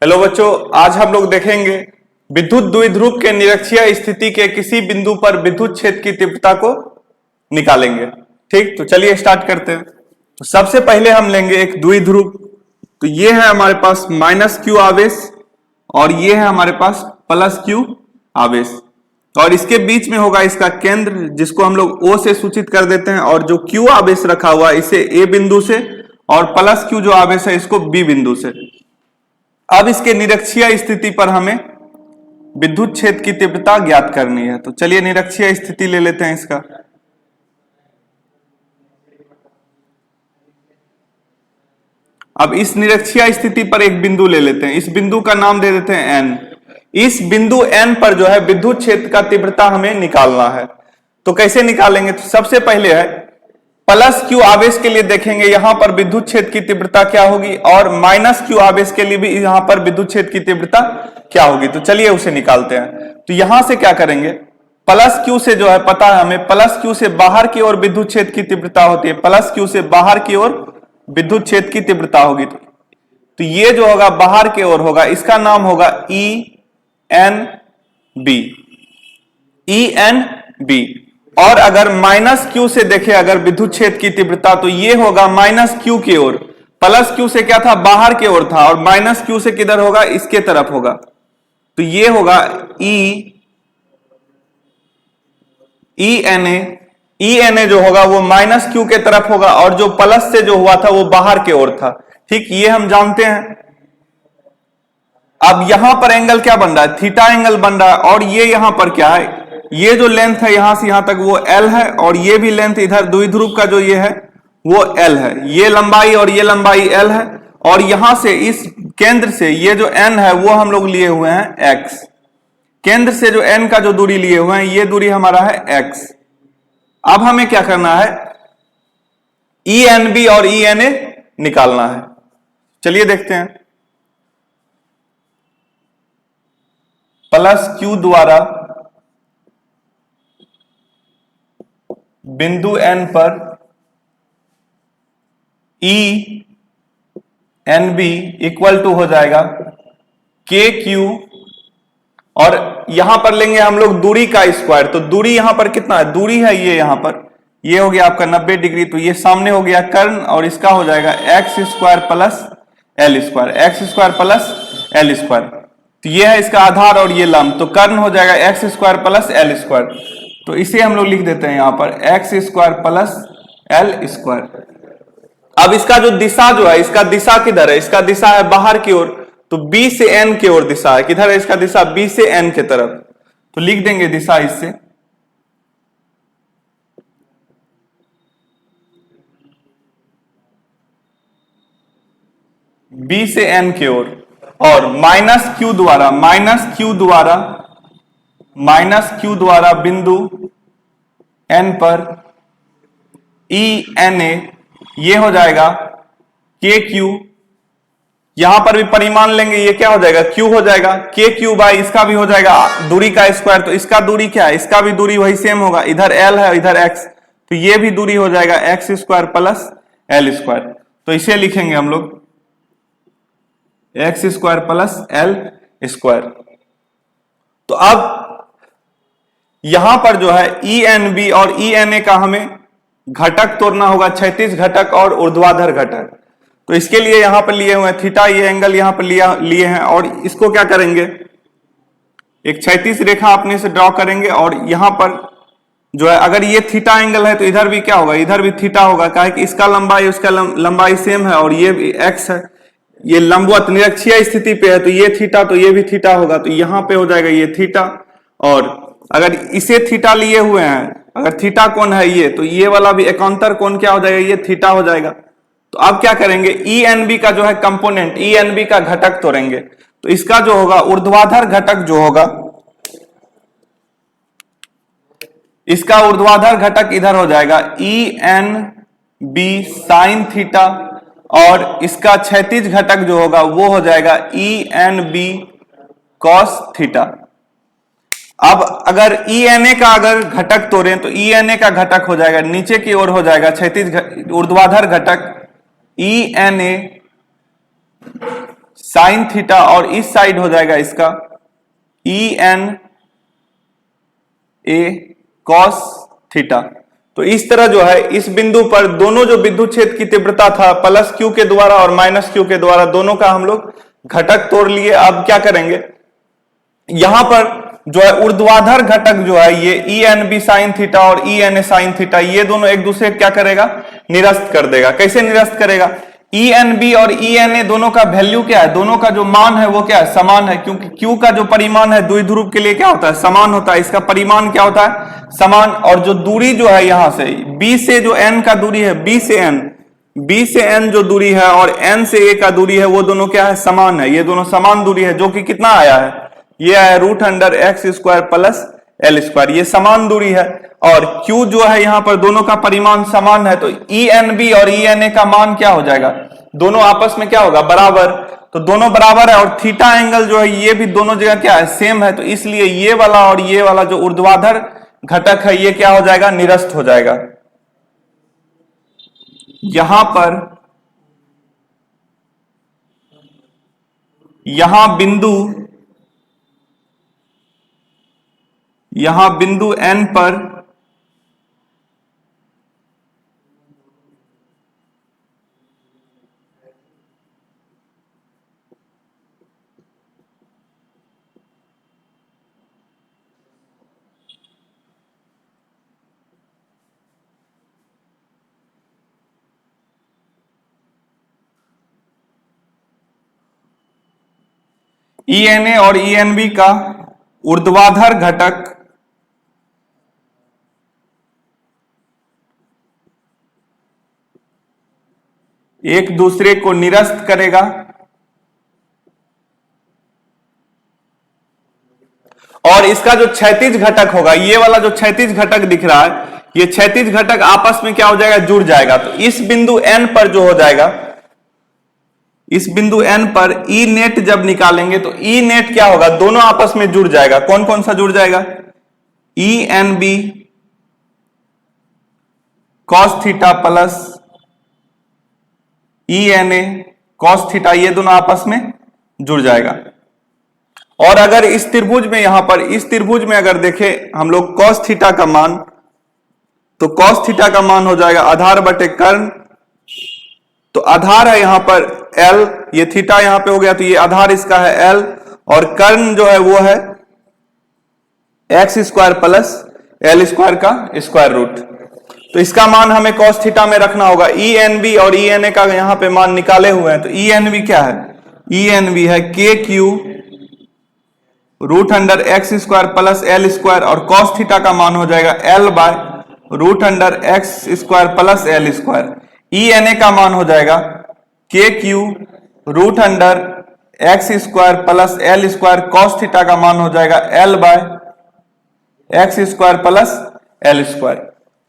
Hello बच्चों, आज हम लोग देखेंगे विद्युत द्विध्रुव के निरक्षीय स्थिति के किसी बिंदु पर विद्युत क्षेत्र की तीव्रता को निकालेंगे। ठीक, तो चलिए स्टार्ट करते हैं। तो सबसे पहले हम लेंगे एक द्विध्रुव। तो ये है हमारे पास -q आवेश और ये है हमारे पास +q आवेश, और इसके बीच में होगा इसका केंद्र, जिसको हम लोग O से सूचित कर देते हैं, और जो q आवेश रखा हुआ है इसे A बिंदु से, और +q जो आवेश है इसको B बिंदु से। अब इसके निरक्षीय स्थिति पर हमें विद्युत क्षेत्र की तीव्रता ज्ञात करनी है। तो चलिए निरक्षीय स्थिति ले लेते हैं इसका। अब इस निरक्षीय स्थिति पर एक बिंदु ले लेते हैं, इस बिंदु का नाम दे देते हैं N। इस बिंदु N पर जो है विद्युत क्षेत्र का तीव्रता हमें निकालना है। तो कैसे निकालेंगे? तो सबसे पहले है +q आवेश के लिए देखेंगे यहां पर विद्युत क्षेत्र की तीव्रता क्या होगी, और -q आवेश के लिए भी यहां पर विद्युत क्षेत्र की तीव्रता क्या होगी। तो चलिए उसे निकालते हैं। तो यहां से क्या करेंगे, +q से जो है पता है हमें, +q से बाहर की ओर विद्युत क्षेत्र की तीव्रता होती है, +q से बाहर की ओर विद्युत क्षेत्र की तीव्रता होगी। तो ये जो होगा बाहर की ओर होगा, इसका नाम होगा ENB। और अगर -q से देखें अगर विद्युत क्षेत्र की तीव्रता, तो ये होगा -q की ओर। +q से क्या था, बाहर की ओर था, और -q से किधर होगा, इसके तरफ होगा। तो ये होगा ENA जो होगा वो -q के तरफ होगा, और जो प्लस से जो हुआ था वो बाहर की ओर था। ठीक, ये हम जानते हैं। अब यहां पर एंगल क्या बन रहा है, थीटा एंगल बन रहा है, और ये यहां पर क्या है, ये जो लेंथ है यहां से यहां तक वो L है, और ये भी लेंथ इधर द्विध्रुव का जो ये है वो L है। ये लंबाई और ये लंबाई L है, और यहां से इस केंद्र से ये जो N है वो हम लोग लिए हुए हैं X। केंद्र से जो N का जो दूरी लिए हुए हैं ये दूरी हमारा है X। अब हमें क्या करना है, ENB और ENA निकालना है। चलिए देखते हैं। +q द्वारा बिंदु N पर ENB इक्वल टू हो जाएगा KQ, और यहां पर लेंगे हम लोग दूरी का स्क्वायर। तो दूरी यहां पर कितना है, दूरी है ये यहां पर, ये हो गया आपका 90 डिग्री। तो ये सामने हो गया कर्ण, और इसका हो जाएगा x² + L², x² + L²। तो ये है इसका आधार और ये लंब, तो कर्ण हो जाएगा x² + L²। तो इसे हम लोग लिख देते हैं यहां पर x² + L²। अब इसका जो दिशा जो है, इसका दिशा किधर है, इसका दिशा है बाहर की ओर, तो B से N की ओर दिशा है। किधर है इसका दिशा, B से N के तरफ। तो लिख देंगे दिशा इससे B से N की ओर, और -q द्वारा बिंदु N पर ENA ये हो जाएगा KQ। यहां पर भी परिमाण लेंगे, ये क्या हो जाएगा, Q हो जाएगा, KQ बाई इसका भी हो जाएगा दूरी का स्क्वायर। तो इसका दूरी क्या है, इसका भी दूरी वही सेम होगा, इधर L है इधर X, तो ये भी दूरी हो जाएगा x² + L²। तो इसे लिखेंगे हम लोग x² + L²। तो अब यहां पर जो है ENB और ENA का हमें घटक तोड़ना होगा, क्षैतिज घटक और ऊर्ध्वाधर घटक। तो इसके लिए यहां पर लिए हुए हैं थीटा, ये एंगल यहां पर लिए हैं, और इसको क्या करेंगे, एक क्षैतिज रेखा अपने से ड्रॉ करेंगे, और यहां पर जो है अगर ये थीटा एंगल है तो इधर भी क्या होगा, इधर भी थीटा होगा, काहे कि इसका लंबाई उसका लंबाई सेम है, और ये भी x है, ये लंबवत निरक्षीय स्थिति पे है, तो ये थीटा तो ये भी थीटा होगा। तो यहां पे हो जाएगा ये थीटा, और अगर इसे थीटा लिए हुए हैं, अगर थीटा कोण है ये, तो ये वाला भी एकांतर कोण क्या हो जाएगा, ये थीटा हो जाएगा। तो अब क्या करेंगे, ENB का जो है कंपोनेंट, ENB का घटक तोड़ेंगे। तो इसका जो होगा ऊर्ध्वाधर घटक जो होगा, इसका ऊर्ध्वाधर घटक इधर हो जाएगा ENB sin थीटा, और इसका क्षैतिज घटक जो होगा वो हो जाएगा ENB cos थीटा। अब अगर ENA का अगर घटक तोड़ें तो ENA का घटक हो जाएगा नीचे की ओर हो जाएगा क्षैतिज ऊर्ध्वाधर घटक ENA साइन थीटा और इस साइड हो जाएगा इसका ENA कॉस थीटा। तो इस तरह जो है इस बिंदु पर दोनों जो विद्युत क्षेत्र की तीव्रता था प्लस क्यू के द्वारा और माइनस क्यू के द्वारा, दोनों का हम लोग घटक तोड़ लिए। अब क्या करेंगे, यहां पर जो है ऊर्ध्वाधर घटक जो है ये ENB साइन थीटा और ENA साइन थीटा, ये दोनों एक दूसरे क्या करेगा, निरस्त कर देगा। कैसे निरस्त करेगा, ENB और ENA दोनों का वैल्यू क्या है, दोनों का जो मान है वो क्या है, समान है, क्योंकि Q का जो परिमाण है द्विध्रुव के लिए क्या होता है, समान होता है। इसका परिमाण क्या होता है, समान। और जो दूरी जो है यहां से B से जो N का दूरी है, B से N जो दूरी है और N से A का दूरी है, वो दोनों क्या है, समान है। ये दोनों समान दूरी है, जो कि कितना आया है, ये आया √x² प्लस L²। ये समान दूरी है और Q जो है यहां पर दोनों का परिमाण समान है, तो ENB और ENA का मान क्या हो जाएगा, दोनों आपस में क्या होगा, बराबर। तो दोनों बराबर है और थीटा एंगल जो है ये भी दोनों जगह क्या है, सेम है। तो इसलिए ये वाला और ये वाला जो ऊर्ध्वाधर घटक है ये क्या हो जाएगा, निरस्त हो जाएगा। यहां पर यहां बिंदु N पर ENA और ENB का ऊर्ध्वाधर घटक एक दूसरे को निरस्त करेगा और इसका जो क्षैतिज घटक होगा, ये वाला जो क्षैतिज घटक दिख रहा है, ये क्षैतिज घटक आपस में क्या हो जाएगा, जुड़ जाएगा। तो इस बिंदु N पर जो हो जाएगा, इस बिंदु N पर E नेट जब निकालेंगे तो E नेट क्या होगा, दोनों आपस में जुड़ जाएगा। कौन कौन सा जुड़ जाएगा, ENB cos theta plus ENA cos theta, ये दोनों आपस में जुड़ जाएगा। और अगर इस त्रिभुज में, यहां पर इस त्रिभुज में अगर देखें हम लोग cos थीटा का मान, तो cos थीटा का मान हो जाएगा आधार बटे कर्ण। तो आधार है यहां पर L, ये थीटा यहां पे हो गया, तो ये आधार इसका है L और कर्ण जो है वो है x² प्लस L² का स्क्वायर रूट। तो इसका मान हमें cos थीटा में रखना होगा। ENB और ENA का यहां पे मान निकाले हुए हैं, तो ENB क्या है, ENB है KQ √x² प्लस L² और cos थीटा का मान हो जाएगा L bye √x² plus L²। ENA का मान हो जाएगा KQ √x² plus L² cos theta का मान हो जाएगा L bye x² plus L²।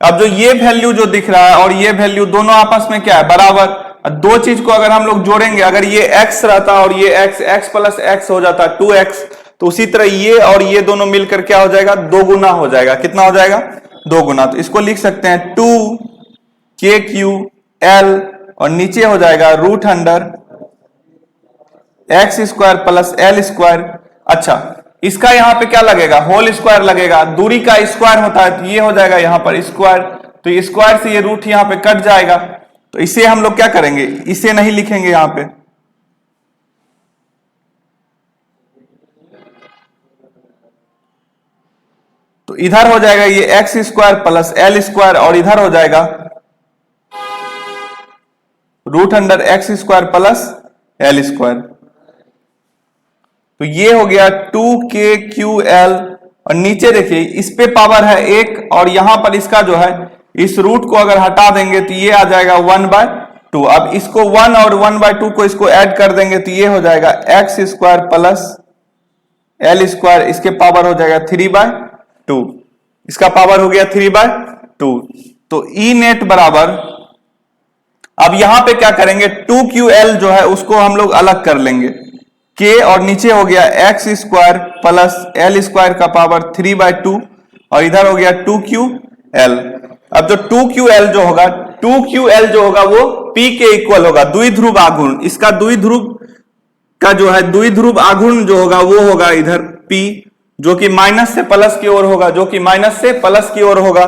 अब जो ये वैल्यू जो दिख रहा है और ये वैल्यू दोनों आपस में क्या है, बराबर। दो चीज को अगर हम लोग जोड़ेंगे, अगर ये x रहता और ये x प्लस x हो जाता 2x, तो उसी तरह ये और ये दोनों मिलकर क्या हो जाएगा, 2 गुना हो जाएगा। कितना हो जाएगा, 2 गुना। तो इसको लिख सकते हैं 2KQL और नीचे हो जाएगा √x² प्लस L²। अच्छा, इसका यहां पे क्या लगेगा, होल स्क्वायर लगेगा। दूरी का स्क्वायर होता है, तो ये हो जाएगा यहां पर स्क्वायर, तो ये स्क्वायर से ये रूट यहां पे कट जाएगा। तो इसे हम लोग क्या करेंगे, इसे नहीं लिखेंगे यहां पे, तो इधर हो जाएगा ये x² प्लस L² और इधर हो जाएगा √x² प्लस L²। तो ये हो गया 2KQL और नीचे देखिए इस पे पावर है 1 और यहां पर इसका जो है इस रूट को अगर हटा देंगे तो ये आ जाएगा 1/2। अब इसको 1 और 1/2 को इसको ऐड कर देंगे तो ये हो जाएगा x² प्लस L², इसके पावर हो जाएगा 3/2, इसका पावर हो गया 3/2। तो E नेट बराबर, अब यहां पे क्या करेंगे, 2QL जो है उसको हम लोग अलग कर लेंगे, K और नीचे हो गया x² प्लस L² का पावर 3/2 और इधर हो गया 2QL। अब जो 2QL जो होगा, 2QL जो होगा वो P के इक्वल होगा, द्विध्रुव आघूर्ण। इसका द्विध्रुव का जो है द्विध्रुव आघूर्ण जो होगा वो होगा इधर P, जो कि माइनस से प्लस की ओर होगा, जो कि माइनस से प्लस की ओर होगा।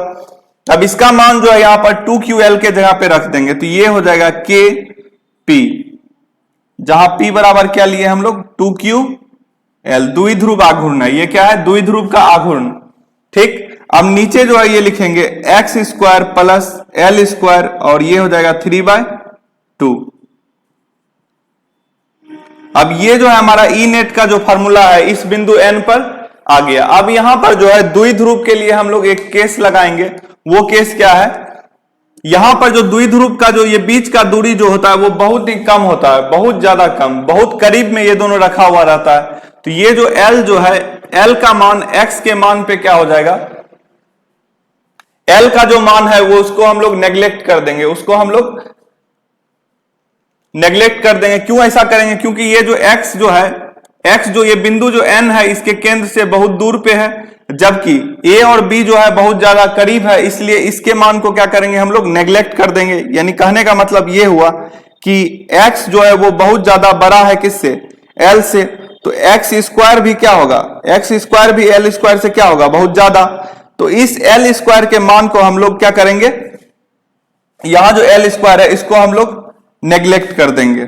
अब इसका मान जो है यहां पर 2QL के जगह पे रख देंगे, तो ये हो जाएगा KP, जहां P बराबर क्या लिए हम लोग 2QL, द्विध्रुव आघूर्ण है। ये क्या है? द्विध्रुव का आघूर्ण। ठीक, अब नीचे जो है ये लिखेंगे x square plus L square, और ये हो जाएगा 3/2। अब ये जो है हमारा ई नेट का जो फॉर्मूला है इस बिंदु N पर आ गया। अब यहां पर जो है द्विध्रुव के लिए हम लोग एक केस लगाएंगे। वो केस क्या है? यहां पर जो द्विध्रुव का जो ये बीच का दूरी जो होता है वो बहुत ही कम होता है, बहुत ज्यादा कम, बहुत करीब में ये दोनों रखा हुआ रहता है। तो ये जो L जो है, L का मान x के मान पे क्या हो जाएगा? L का जो मान है वो उसको हम लोग नेग्लेक्ट कर देंगे, उसको हम लोग नेग्लेक्ट कर देंगे। क्यों ऐसा करेंगे? क्योंकि ये जो x जो है, x जो ये बिंदु जो N है इसके केंद्र से बहुत दूर पे है, जबकि A और B जो है बहुत ज्यादा करीब है, इसलिए इसके मान को क्या करेंगे हम लोग? नेग्लेक्ट कर देंगे। यानी कहने का मतलब ये हुआ कि x जो है वो बहुत ज्यादा बड़ा है किससे? L से। तो x स्क्वायर भी क्या होगा? x स्क्वायर भी L स्क्वायर से क्या होगा? बहुत ज्यादा। तो इस L स्क्वायर के मान को हम लोग क्या करेंगे? यहां जो L स्क्वायर है इसको हम लोग नेग्लेक्ट कर देंगे।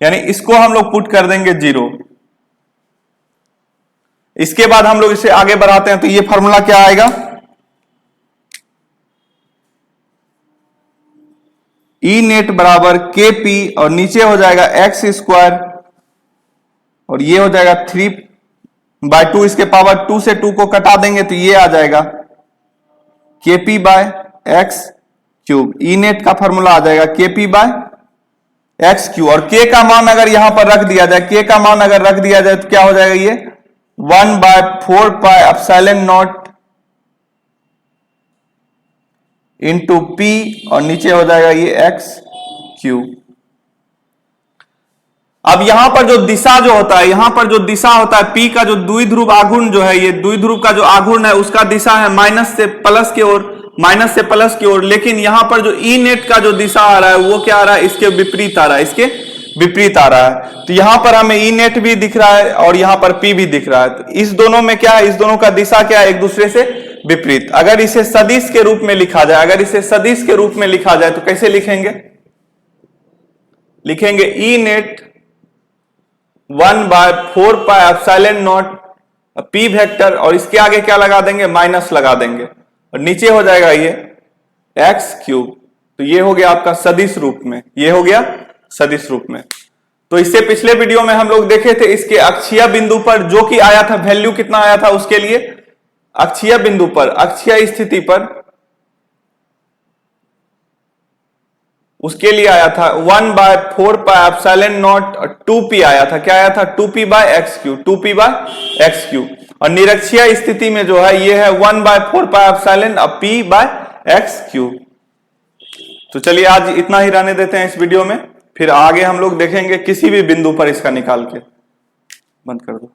यानी इसको हम लोग पुट कर देंगे 0। इसके बाद हम लोग इसे आगे बढ़ाते हैं, तो ये फॉर्मूला क्या आएगा? ई नेट बराबर KP, और नीचे हो जाएगा x स्क्वायर, और ये हो जाएगा 3/2। इसके पावर 2 से 2 को कटा देंगे तो ये आ जाएगा KP/x³। ई नेट का फॉर्मूला आ जाएगा KP/x³, और K का मान अगर यहां पर रख दिया जाए, K का मान अगर रख दिया जाए तो क्या हो जाएगा? ये 1/4πε0 इंटू P, और नीचे हो जाएगा ये x³। अब यहां पर जो दिशा जो होता है, यहां पर जो दिशा होता है P का जो द्विध्रुव आघूर्ण जो है, ये द्विध्रुव का जो आघूर्ण है उसका दिशा है माइनस से प्लस की ओर, माइनस से प्लस की ओर। लेकिन यहां पर जो ई नेट का जो दिशा आ रहा है वो क्या आ रहा है? इसके विपरीत आ रहा है, इसके विपरीत आ रहा है। तो यहां पर हमें ई नेट भी दिख रहा है और यहां पर P भी दिख रहा है। तो इस दोनों में क्या है? इस दोनों का दिशा क्या है? एक दूसरे से विपरीत। अगर इसे सदिश के रूप में लिखा जाए, अगर इसे सदिश के रूप में लिखा जाए तो कैसे लिखेंगे? लिखेंगे ई नेट 1/4πε0 P वेक्टर, और इसके आगे क्या लगा देंगे? माइनस लगा देंगे, और नीचे हो जाएगा ये x³। तो ये हो गया आपका सदिश रूप में, ये हो गया सदिश रूप में। तो इससे पिछले वीडियो में हम लोग देखे थे इसके अक्षीय बिंदु पर जो कि आया था, वैल्यू कितना आया था उसके लिए? अक्षीय बिंदु पर, अक्षीय स्थिति पर उसके लिए आया था 1/4πε0 2p आया था। क्या आया था? 2p/x³, 2p/x³। और निरक्षीय स्थिति में जो है ये है 1/4πε p/x³। तो चलिए आज इतना ही रहने देते हैं इस वीडियो में, फिर आगे हम लोग देखेंगे किसी भी बिंदु पर इसका निकाल के। बंद कर दो।